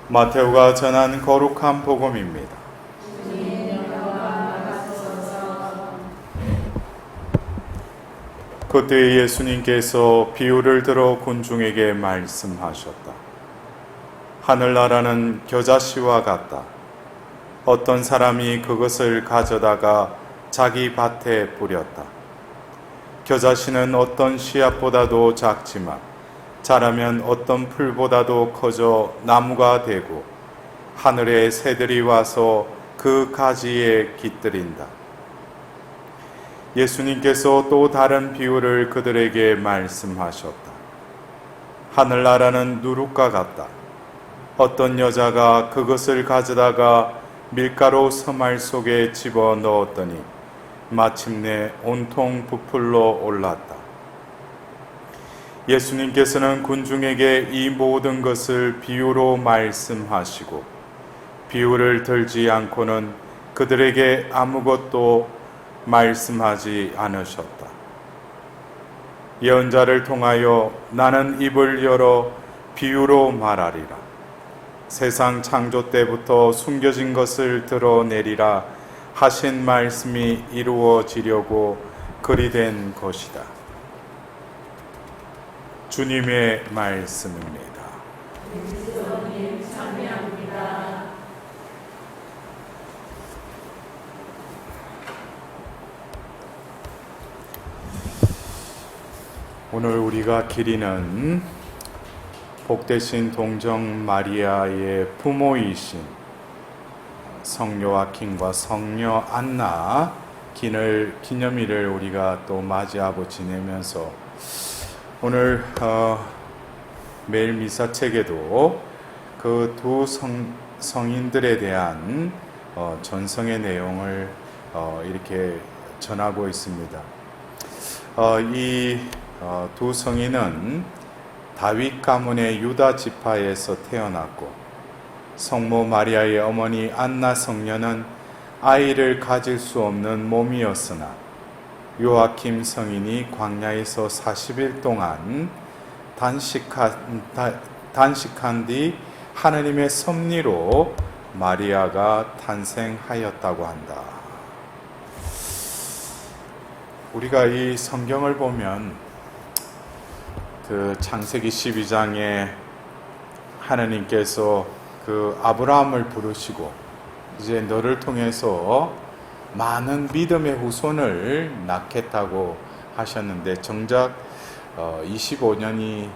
마테오가 전한 거룩한 복음입니다. 그때 예수님께서 비유를 들어 군중에게 말씀하셨다. 하늘나라는 겨자씨와 같다. 어떤 사람이 그것을 가져다가 자기 밭에 뿌렸다. 겨자씨는 어떤 씨앗보다도 작지만 자라면 어떤 풀보다도 커져 나무가 되고 하늘의 새들이 와서 그 가지에 깃들인다. 예수님께서 또 다른 비유를 그들에게 말씀하셨다. 하늘나라는 누룩과 같다. 어떤 여자가 그것을 가져다가 밀가루 서말 속에 집어 넣었더니 마침내 온통 부풀러 올랐다. 예수님께서는 군중에게 이 모든 것을 비유로 말씀하시고 비유를 들지 않고는 그들에게 아무것도 말씀하지 않으셨다. 예언자를 통하여 나는 입을 열어 비유로 말하리라. 세상 창조 때부터 숨겨진 것을 드러내리라 하신 말씀이 이루어지려고 그리 된 것이다. 주님의 말씀입니다. 그리스도님 참여합니다. 오늘 우리가 기리는 복되신 동정 마리아의 부모이신 성녀 요아킴과 성녀 안나 기념일을 우리가 또 맞이하고 지내면서 오늘 매일 미사책에도 그 두 성인들에 대한 전성의 내용을 이렇게 전하고 있습니다. 이 두 성인은 다윗 가문의 유다 지파에서 태어났고 성모 마리아의 어머니 안나 성녀는 아이를 가질 수 없는 몸이었으나 요아킴 성인이 광야에서 40일 동안 단식한 뒤 하느님의 섭리로 마리아가 탄생하였다고 한다. 우리가 이 성경을 보면 그 창세기 12장에 하느님께서 그 아브라함을 부르시고 이제 너를 통해서 많은 믿음의 후손을 낳겠다고 하셨는데 정작 25년이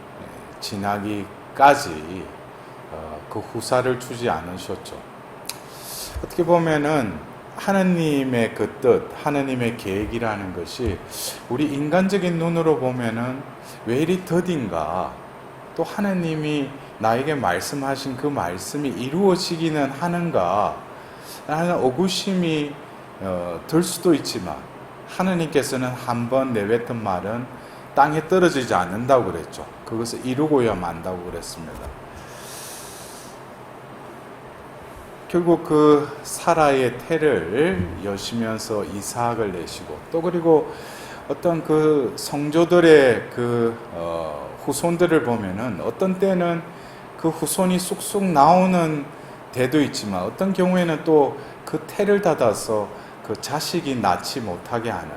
지나기까지 그 후사를 주지 않으셨죠. 어떻게 보면은 하느님의 그 뜻, 하느님의 계획이라는 것이 우리 인간적인 눈으로 보면은 왜 이리 더딘가, 또 하느님이 나에게 말씀하신 그 말씀이 이루어지기는 하는가 라는 의구심이 들 수도 있지만 하느님께서는 한 번 내뱉은 말은 땅에 떨어지지 않는다고 그랬죠. 그것을 이루고야 만다고 그랬습니다. 결국 그 사라의 태를 여시면서 이삭을 내시고 또 그리고 어떤 그 성조들의 그 후손들을 보면은 어떤 때는 그 후손이 쑥쑥 나오는 때도 있지만 어떤 경우에는 또 그 태를 닫아서 그 자식이 낳지 못하게 하는,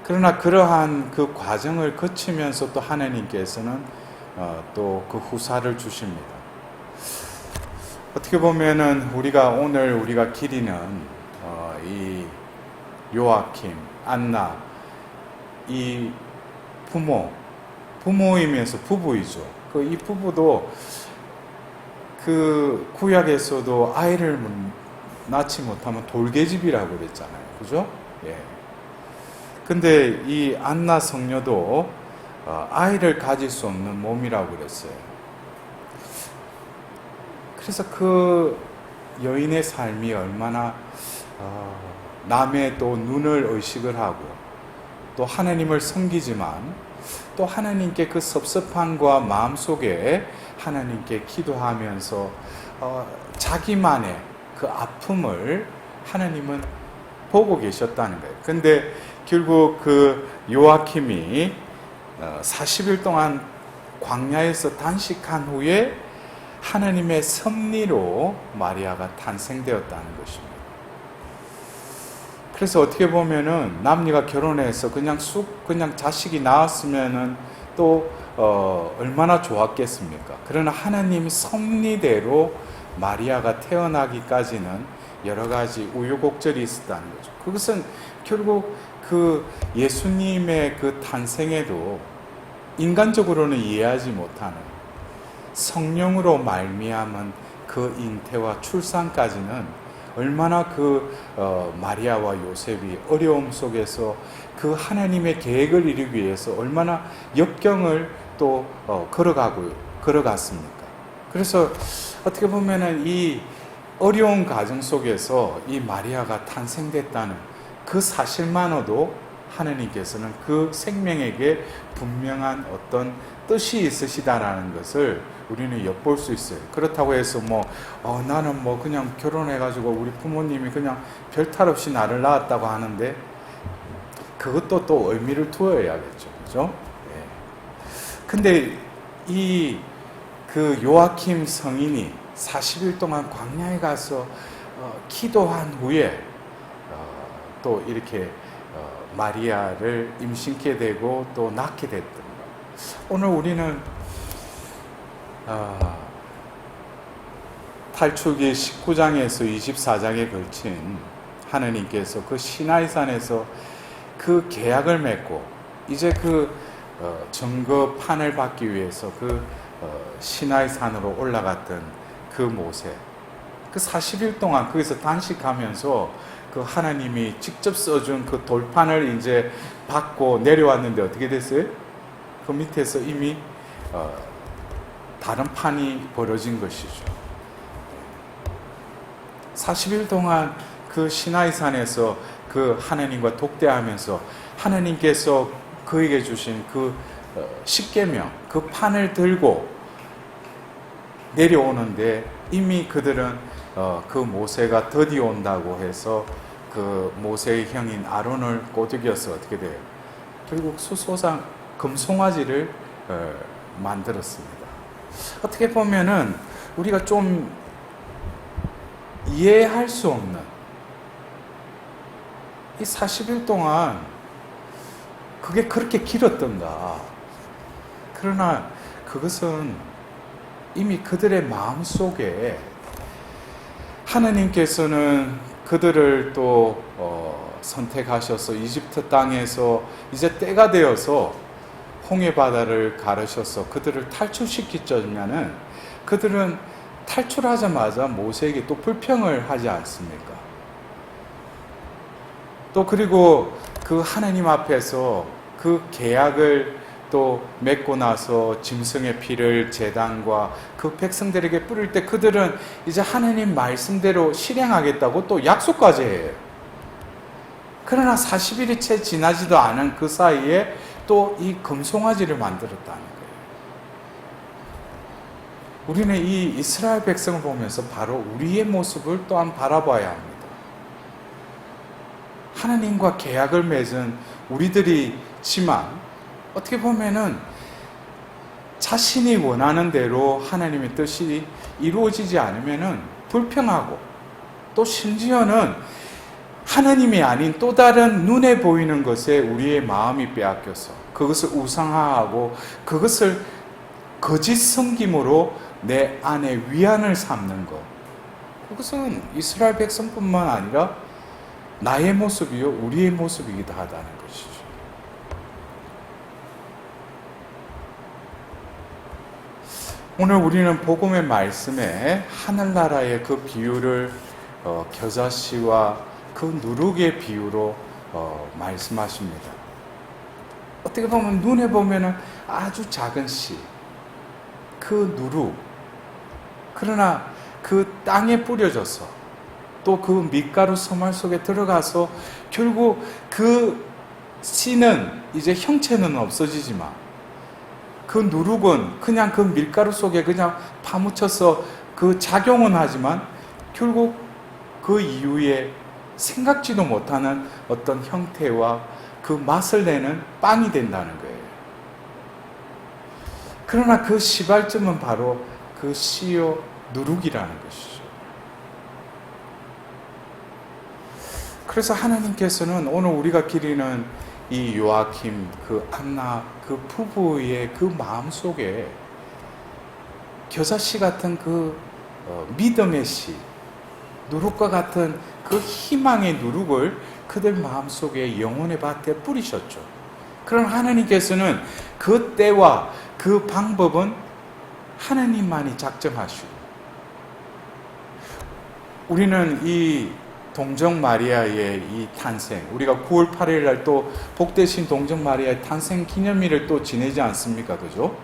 그러나 그러한 그 과정을 거치면서 또 하나님께서는 또 그 후사를 주십니다. 어떻게 보면은 오늘 우리가 기리는 이 요아킴, 안나, 이 부모이면서 부부이죠. 이 부부도 그 구약에서도 아이를 낳지 못하면 돌개집이라고 그랬잖아요. 그죠? 예. 근데 이 안나 성녀도 아이를 가질 수 없는 몸이라고 그랬어요. 그래서 그 여인의 삶이 얼마나 남의 또 눈을 의식을 하고 또 하나님을 섬기지만 또 하나님께 그 섭섭함과 마음속에 하나님께 기도하면서 자기만의 그 아픔을 하나님은 보고 계셨다는 거예요. 근데 결국 그 요아킴이 40일 동안 광야에서 단식한 후에 하나님의 섭리로 마리아가 탄생되었다는 것입니다. 그래서 어떻게 보면은 남녀가 결혼해서 그냥 자식이 나왔으면은 또 얼마나 좋았겠습니까? 그러나 하나님의 섭리대로 마리아가 태어나기까지는 여러 가지 우여곡절이 있었다는 거죠. 그것은 결국 그 예수님의 그 탄생에도 인간적으로는 이해하지 못하는 성령으로 말미암은 그 잉태와 출산까지는 얼마나 그 마리아와 요셉이 어려움 속에서 그 하나님의 계획을 이루기 위해서 얼마나 역경을 또 걸어갔습니까? 그래서 어떻게 보면은 이 어려운 가정 속에서 이 마리아가 탄생됐다는 그 사실만으로도 하나님께서는 그 생명에게 분명한 어떤 뜻이 있으시다라는 것을 우리는 엿볼 수 있어요. 그렇다고 해서 나는 그냥 결혼해가지고 우리 부모님이 그냥 별 탈 없이 나를 낳았다고 하는데 그것도 또 의미를 두어야겠죠. 그죠? 예. 근데 그 요아킴 성인이 40일 동안 광야에 가서 기도한 후에 또 이렇게 마리아를 임신케 되고 또 낳게 됐던 것. 오늘 우리는 탈출기 19장에서 24장에 걸친 하나님께서 그 시나이산에서 그 계약을 맺고 이제 그 증거판을 받기 위해서 그 시나이산으로 올라갔던 그 모세, 그 40일 동안 거기서 단식하면서 그 하나님이 직접 써준 그 돌판을 이제 받고 내려왔는데 어떻게 됐어요? 그 밑에서 이미 다른 판이 벌어진 것이죠. 40일 동안 그 시나이산에서 그 하나님과 독대하면서 하나님께서 그에게 주신 그 십계명, 그 판을 들고 내려오는데 이미 그들은 그 모세가 드디어 온다고 해서 그 모세의 형인 아론을 꼬드겨서 어떻게 돼요? 결국 수소상 금송아지를 만들었습니다. 어떻게 보면은 우리가 좀 이해할 수 없는 이 40일 동안 그게 그렇게 길었던가. 그러나 그것은 이미 그들의 마음속에 하나님께서는 그들을 또 선택하셔서 이집트 땅에서 이제 때가 되어서 홍해 바다를 가르셔서 그들을 탈출시키자면은 그들은 탈출하자마자 모세에게 또 불평을 하지 않습니까? 또 그리고 그 하나님 앞에서 그 계약을 또 맺고 나서 짐승의 피를 제단과 그 백성들에게 뿌릴 때 그들은 이제 하나님 말씀대로 실행하겠다고 또 약속까지 해요. 그러나 40일이 채 지나지도 않은 그 사이에 또 이 금송아지를 만들었다는 거예요. 우리는 이 이스라엘 백성을 보면서 바로 우리의 모습을 또한 바라봐야 합니다. 하나님과 계약을 맺은 우리들이지만 어떻게 보면은 자신이 원하는 대로 하나님의 뜻이 이루어지지 않으면은 불평하고 또 심지어는 하나님이 아닌 또 다른 눈에 보이는 것에 우리의 마음이 빼앗겨서 그것을 우상화하고 그것을 거짓 섬김으로 내 안에 위안을 삼는 것. 그것은 이스라엘 백성뿐만 아니라 나의 모습이요 우리의 모습이기도 하다는 것이죠. 오늘 우리는 복음의 말씀에 하늘나라의 그 비유를 겨자씨와 그 누룩의 비유로 말씀하십니다. 어떻게 보면 눈에 보면은 아주 작은 씨, 그 누룩, 그러나 그 땅에 뿌려져서 또 그 밀가루 서말 속에 들어가서 결국 그 씨는 이제 형체는 없어지지만 그 누룩은 그냥 그 밀가루 속에 그냥 파묻혀서 그 작용은 하지만 결국 그 이후에 생각지도 못하는 어떤 형태와 그 맛을 내는 빵이 된다는 거예요. 그러나 그 시발점은 바로 그 씌어 누르기라는 것이죠. 그래서 하나님께서는 오늘 우리가 기리는 이 요아킴, 그 안나, 그 부부의 그 마음속에 겨자씨 같은 그 믿음의 씨, 누룩과 같은 그 희망의 누룩을 그들 마음속에 영혼의 밭에 뿌리셨죠. 그러나 하나님께서는 그 때와 그 방법은 하나님만이 작정하시고, 우리는 이 동정 마리아의 이 탄생, 우리가 9월 8일 날 또 복되신 동정 마리아의 탄생 기념일을 또 지내지 않습니까? 그죠?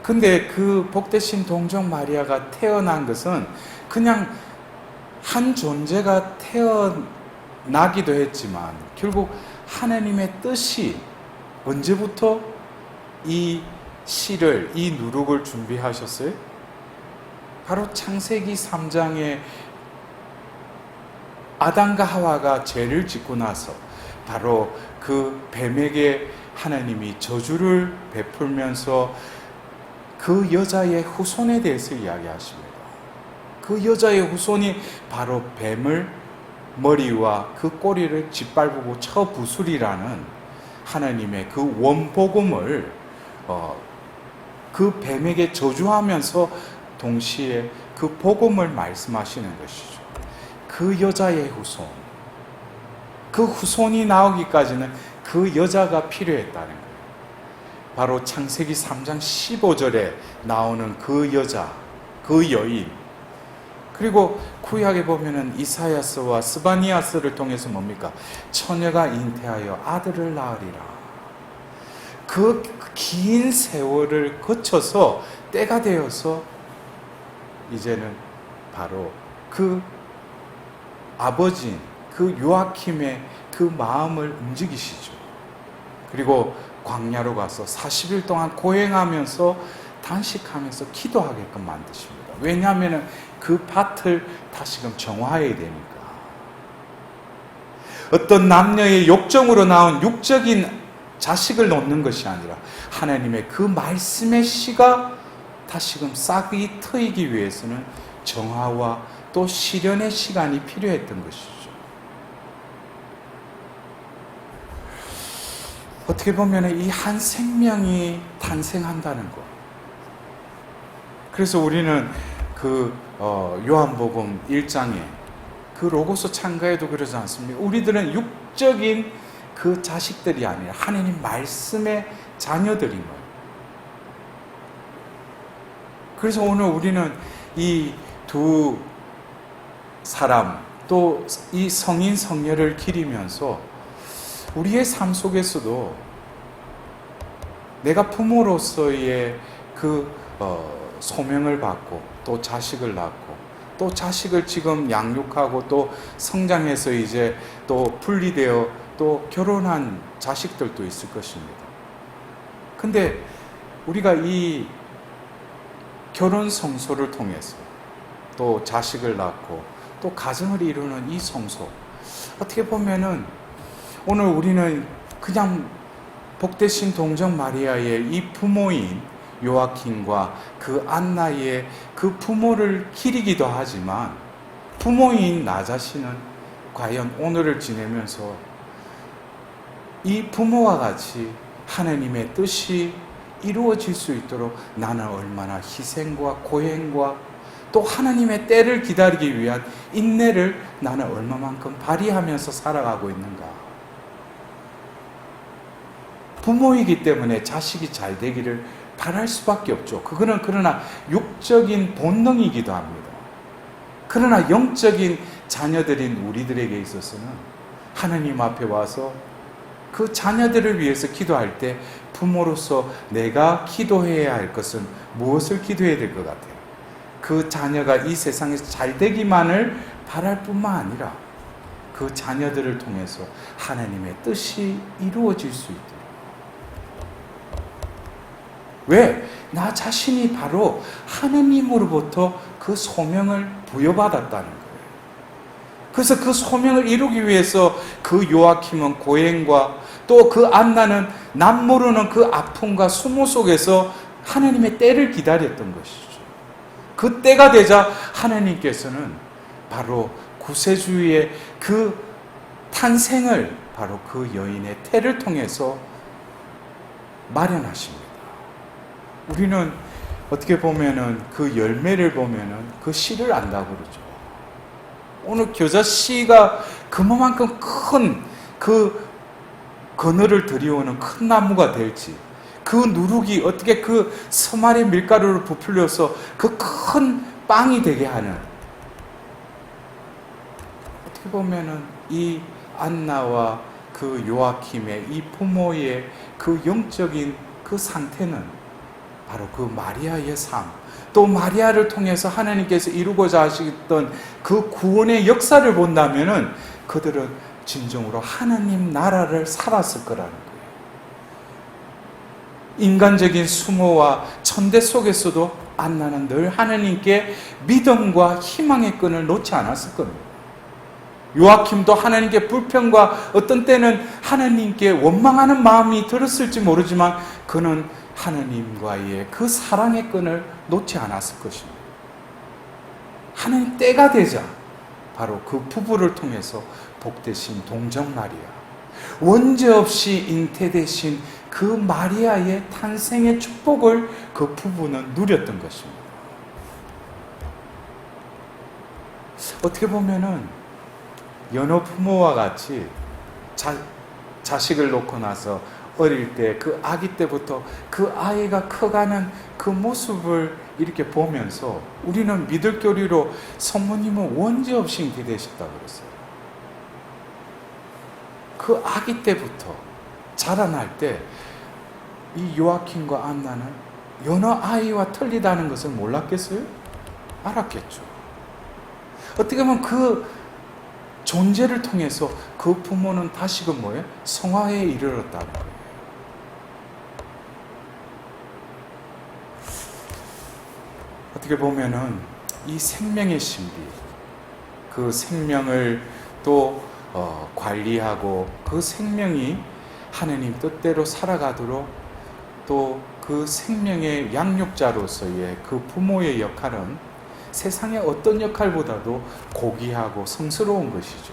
근데 그 복되신 동정 마리아가 태어난 것은 그냥 한 존재가 태어나기도 했지만 결국 하나님의 뜻이 언제부터 이 씨를, 이 누룩을 준비하셨어요? 바로 창세기 3장에 아담과 하와가 죄를 짓고 나서 바로 그 뱀에게 하나님이 저주를 베풀면서 그 여자의 후손에 대해서 이야기하십니다. 그 여자의 후손이 바로 뱀을 머리와 그 꼬리를 짓밟고 쳐 부수리라는 하나님의 그 원복음을 그 뱀에게 저주하면서 동시에 그 복음을 말씀하시는 것이죠. 그 여자의 후손, 그 후손이 나오기까지는 그 여자가 필요했다는 거예요. 바로 창세기 3장 15절에 나오는 그 여자, 그 여인. 그리고 구약에 보면은 이사야스와 스바니아스를 통해서 뭡니까? 처녀가 잉태하여 아들을 낳으리라. 그 긴 세월을 거쳐서 때가 되어서 이제는 바로 그 아버지인 그 요아킴의 그 마음을 움직이시죠. 그리고 광야로 가서 40일 동안 고행하면서 단식하면서 기도하게끔 만드십니다. 왜냐하면 그 밭을 다시금 정화해야 되니까. 어떤 남녀의 욕정으로 나온 육적인 자식을 놓는 것이 아니라 하나님의 그 말씀의 씨가 다시금 싹이 트이기 위해서는 정화와 또 실현의 시간이 필요했던 것이죠. 어떻게 보면 이 한 생명이 탄생한다는 것. 그래서 우리는 그 요한복음 1장에 그 로고스 창가에도 그러지 않습니까? 우리들은 육적인 그 자식들이 아니라 하나님 말씀의 자녀들인 거예요. 그래서 오늘 우리는 이 두 사람 또 이 성인 성녀를 기리면서 우리의 삶 속에서도 내가 부모로서의 그 소명을 받고 또 자식을 낳고 또 자식을 지금 양육하고 또 성장해서 이제 또 분리되어 또 결혼한 자식들도 있을 것입니다. 근데 우리가 이 결혼 성소를 통해서 또 자식을 낳고 또 가정을 이루는 이 성소, 어떻게 보면은 오늘 우리는 그냥 복되신 동정 마리아의 이 부모인 요아킴과 그 안나의 그 부모를 기리기도 하지만 부모인 나 자신은 과연 오늘을 지내면서 이 부모와 같이 하나님의 뜻이 이루어질 수 있도록 나는 얼마나 희생과 고행과 또 하나님의 때를 기다리기 위한 인내를 나는 얼마만큼 발휘하면서 살아가고 있는가. 부모이기 때문에 자식이 잘 되기를 바랄 수밖에 없죠. 그거는 그러나 육적인 본능이기도 합니다. 그러나 영적인 자녀들인 우리들에게 있어서는 하나님 앞에 와서 그 자녀들을 위해서 기도할 때 부모로서 내가 기도해야 할 것은 무엇을 기도해야 될 것 같아요? 그 자녀가 이 세상에서 잘 되기만을 바랄 뿐만 아니라 그 자녀들을 통해서 하나님의 뜻이 이루어질 수 있도록. 왜? 나 자신이 바로 하느님으로부터 그 소명을 부여받았다는 거예요. 그래서 그 소명을 이루기 위해서 그 요아킴은 고행과 또 그 안나는 남모르는 그 아픔과 수모 속에서 하나님의 때를 기다렸던 것이죠. 그 때가 되자 하나님께서는 바로 구세주의 그 탄생을 바로 그 여인의 태를 통해서 마련하십니다. 우리는 어떻게 보면은 그 열매를 보면은 그 씨를 안다고 그러죠. 오늘 겨자 씨가 그만큼 큰 그 그늘을 들이오는 큰 나무가 될지, 그 누룩이 어떻게 그 서말의 밀가루를 부풀려서 그 큰 빵이 되게 하는, 어떻게 보면은 이 안나와 그 요아킴의 이 부모의 그 영적인 그 상태는 바로 그 마리아의 삶, 또 마리아를 통해서 하나님께서 이루고자 하셨던 그 구원의 역사를 본다면은 그들은 진정으로 하나님 나라를 살았을 거라는 거예요. 인간적인 수모와 천대 속에서도 안나는 늘 하나님께 믿음과 희망의 끈을 놓지 않았을 겁니다. 요아킴도 하나님께 불평과 어떤 때는 하나님께 원망하는 마음이 들었을지 모르지만 그는 하나님과의 그 사랑의 끈을 놓지 않았을 것입니다. 하나님 때가 되자 바로 그 부부를 통해서 복되신 동정 마리아, 원죄 없이 잉태되신 그 마리아의 탄생의 축복을 그 부부는 누렸던 것입니다. 어떻게 보면은 여러 부모와 같이 자식을 놓고 나서 어릴 때 그 아기 때부터 그 아이가 커가는 그 모습을 이렇게 보면서 우리는 믿을 교리로 성모님은 원죄 없이 잉태되셨다고 그랬어요. 그 아기 때부터 자라날 때 이 요아킴과 안나는 여러 아이와 틀리다는 것을 몰랐겠어요? 알았겠죠. 어떻게 보면 그 존재를 통해서 그 부모는 다시금 뭐예요? 성화에 이르렀다는 거예요. 어떻게 보면은 이 생명의 신비, 그 생명을 또 관리하고 그 생명이 하나님 뜻대로 살아가도록 또 그 생명의 양육자로서의 그 부모의 역할은 세상의 어떤 역할보다도 고귀하고 성스러운 것이죠.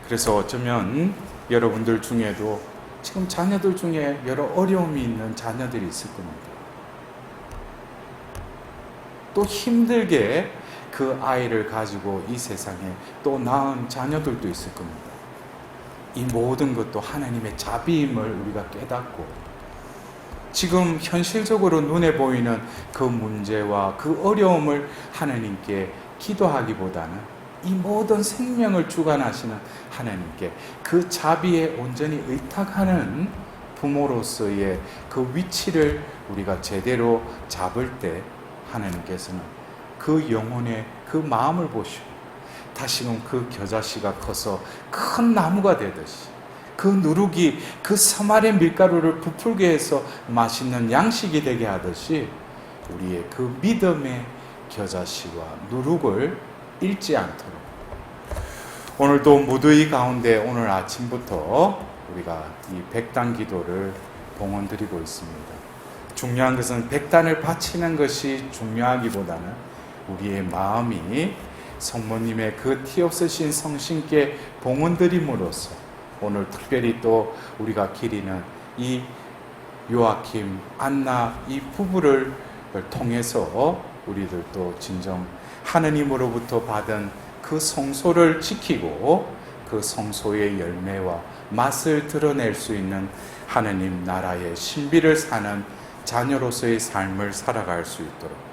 그래서 어쩌면 여러분들 중에도 지금 자녀들 중에 여러 어려움이 있는 자녀들이 있을 겁니다. 또 힘들게 그 아이를 가지고 이 세상에 또 낳은 자녀들도 있을 겁니다. 이 모든 것도 하나님의 자비임을 우리가 깨닫고 지금 현실적으로 눈에 보이는 그 문제와 그 어려움을 하나님께 기도하기보다는 이 모든 생명을 주관하시는 하나님께 그 자비에 온전히 의탁하는 부모로서의 그 위치를 우리가 제대로 잡을 때 하나님께서는 그 영혼의 그 마음을 보시고 다시금 그 겨자씨가 커서 큰 나무가 되듯이 그 누룩이 그 서말의 밀가루를 부풀게 해서 맛있는 양식이 되게 하듯이 우리의 그 믿음의 겨자씨와 누룩을 잃지 않도록 오늘도 무더위 가운데 오늘 아침부터 우리가 이 백단 기도를 봉헌드리고 있습니다. 중요한 것은 백단을 바치는 것이 중요하기보다는 우리의 마음이 성모님의 그 티 없으신 성신께 봉헌드림으로써 오늘 특별히 또 우리가 기리는 이 요아킴, 안나 이 부부를 통해서 우리들도 진정 하느님으로부터 받은 그 성소를 지키고 그 성소의 열매와 맛을 드러낼 수 있는 하느님 나라의 신비를 사는 자녀로서의 삶을 살아갈 수 있도록